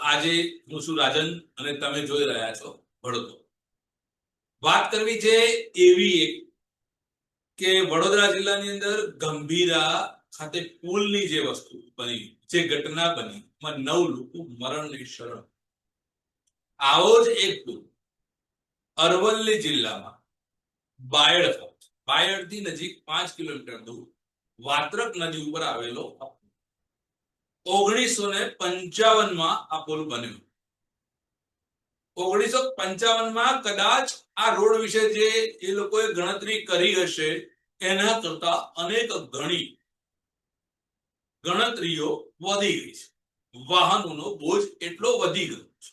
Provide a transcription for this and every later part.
આજે હું છું રાજન અને તમે જોઈ રહ્યા છો વડોદરા. વાત કરવી છે એવી એક કે વડોદરા જિલ્લાની અંદર ગંભીરા ખાતે પુલની જે વસ્તુ બની, જે ઘટના બની, માં 9 લોકો મરણની શરણ. આવો જ એક પુલ અરવલ્લી જિલ્લામાં બાયડથી નજીક 5 કિલોમીટર દૂર વાત્રક નદી ઉપર આવેલો 1955 આ પુલ બન્યો. 1955 કદાચ આ રોડ વિશે જે એ લોકોએ ગણતરી કરી હશે એના કરતા અનેક ગણી ગણતરીઓ વધી ગઈ છે. વાહનોનો બોજ એટલો વધી ગયો છે.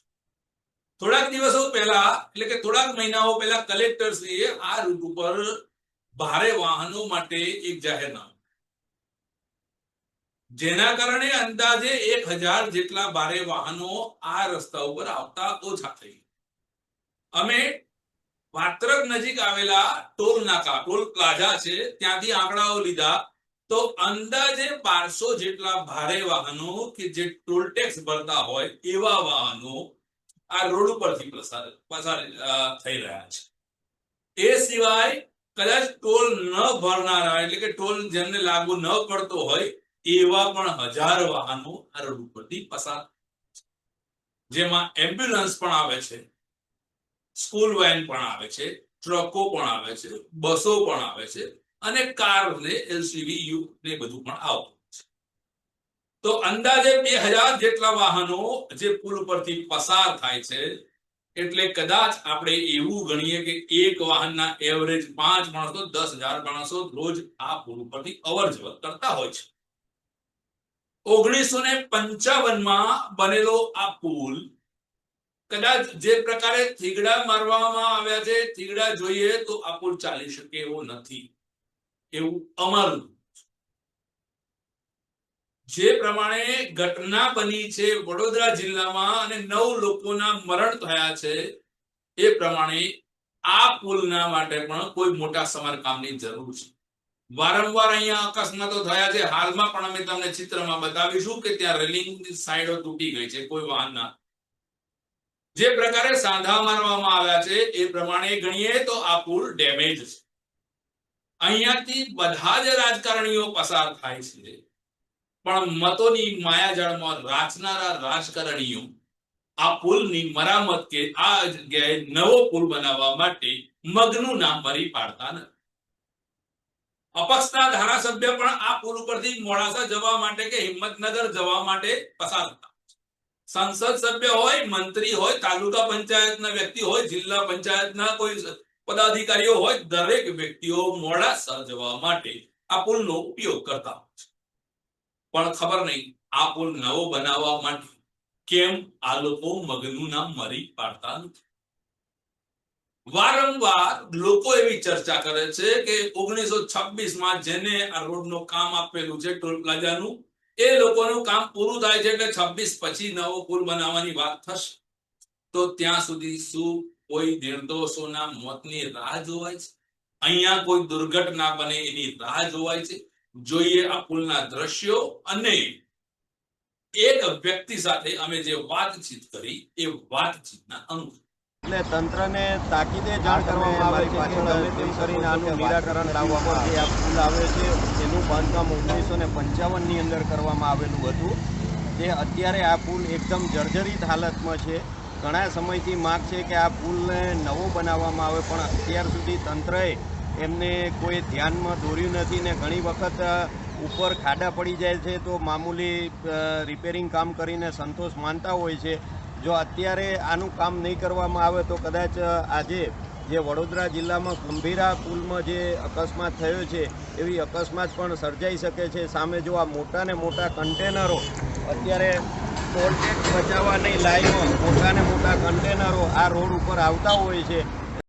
થોડાક દિવસો પહેલા, એટલે કે થોડાક મહિનાઓ પહેલા કલેક્ટરશ્રીએ આ રૂટ ઉપર ભારે વાહનો માટે એક જાહેરનામું, જેના કારણે અંદાજે 1000 જેટલા ભારે વાહનો આ રસ્તા ઉપર આવતા ઓછા થઈ. અમે વાત્રક નજીક આવેલા ટોલ નાકા, ટોલ પ્લાઝા છે, ત્યાંથી આંકડાઓ લીધા તો અંદાજે 1200 જેટલા ભારે વાહનો કે જે ટોલ ટેક્સ ભરતા હોય એવા વાહનો આ રોડ ઉપરથી પસાર થઈ રહ્યા છે. એ સિવાય કદાચ ટોલ ન ભરનારા, એટલે કે ટોલ જેમને લાગુ ન પડતો હોય એવા પણ 1000 વાહનો આ રોડ ઉપરથી પસાર, જેમાં એમ્બ્યુલન્સ પણ આવે છે, સ્કૂલ વેન પણ આવે છે, ટ્રકો પણ આવે છે, બસો પણ આવે છે અને કાર ને એલસીવી યુ ને બધું પણ આવતું છે. તો અંદાજે 2000 જેટલા વાહનો જે પુલ પરથી પસાર થાય છે, એટલે કદાચ આપણે એવું ગણીએ કે એક વાહનના એવરેજ 5 માણસો, 10,000 માણસો રોજ આ પુલ પરથી અવર જવર કરતા હોય છે. 1955 બનેલો આ પુલ કદાચ જે પ્રકારે થીગડા મારવામાં આવ્યા છે, થીગડા જોઈએ તો આ પુલ ચાલી શકે એવો નથી, એવું અમારું. જે પ્રમાણે ઘટના બની છે વડોદરા જિલ્લામાં અને 9 લોકોના મરણ થયા છે, એ પ્રમાણે આ પુલના માટે પણ કોઈ મોટા સમારકામની જરૂર છે. વારંવાર અહીંયા અકસ્માતો થયા છે. હાલમાં પણ અમે તમને ચિત્રમાં બતાવીશું કે ત્યાં રેલિંગની સાઈડો તૂટી ગઈ છે કોઈ વાહનના. જે પ્રકારે સાંધા મારવામાં આવ્યા છે એ પ્રમાણે ગણીએ તો આ પુલ ડેમેજ છે. અહીંયાથી બધા જ રાજકારણીઓ પસાર થાય છે, પણ મતોની માયાજાળમાં રાચનારા રાજકારણીઓ આ પુલની મરામત કે આ જગ્યાએ નવો પુલ બનાવવા માટે મગનું નામ મરી પાડતા નથી. અપક્ષના ધારાસભ્ય પણ આ પુલ ઉપરથી મોડાસા જવા માટે કે હિંમતનગર જવા માટે પસાર થતા. સંસદ સભ્ય હોય, મંત્રી હોય, તાલુકા પંચાયતના વ્યક્તિ હોય, જિલ્લા પંચાયતના કોઈ પદાધિકારીઓ હોય, દરેક વ્યક્તિઓ મોડાસા જવા માટે આ પુલનો ઉપયોગ કરતા હોય છે. પણ ખબર નહીં આ પુલ નવો બનાવવા માટે કેમ આ લોકો મગનું નામ મરી પાડતા નથી. વારંવાર લોકો એવી ચર્ચા કરે છે કે 1926 જેને આ રોડનું કામ આપેલું છે ટોલ પ્લાઝાનું, એ લોકોનું કામ પૂરું થાય છે એટલે 26 પછી નવો પુલ બનાવવાની વાત થશે. તો ત્યાં સુધી શું કોઈ નિર્દોષોના મોતની રાહ જોવાય છે? અહીંયા કોઈ દુર્ઘટના બને એની રાહ જોવાય છે? જોઈએ આ પુલના દ્રશ્યો અને એક વ્યક્તિ સાથે અમે જે વાતચીત કરી એ વાતચીતના અંગ. એટલે તંત્રને તાકીદે જાણ કરવામાં આવે છે કે ગમે તેમ કરીને આનું નિરાકરણ લાવવામાં આવે. આ પુલ આવે છે એનું બાંધકામ 1955ની અંદર કરવામાં આવેલું હતું. તે અત્યારે આ પુલ એકદમ જર્જરિત હાલતમાં છે. ઘણા સમયથી માંગ છે કે આ પુલને નવો બનાવવામાં આવે, પણ અત્યાર સુધી તંત્રએ એમને કોઈ ધ્યાનમાં દોર્યું નથી ને ઘણી વખત ઉપર ખાડા પડી જાય છે તો મામૂલી રિપેરિંગ કામ કરીને સંતોષ માનતા હોય છે. જો અત્યારે આનું કામ નહીં કરવામાં આવે તો કદાચ આજે જે વડોદરા જિલ્લામાં ગંભીરા પુલમાં જે અકસ્માત થયો છે એવી અકસ્માત પણ સર્જાઈ શકે છે. સામે જો આ મોટા ને મોટા કન્ટેનરો અત્યારે ટોલ ટેક્સ બચાવવાની લાઈનમાં મોટા ને મોટા કન્ટેનરો આ રોડ ઉપર આવતા હોય છે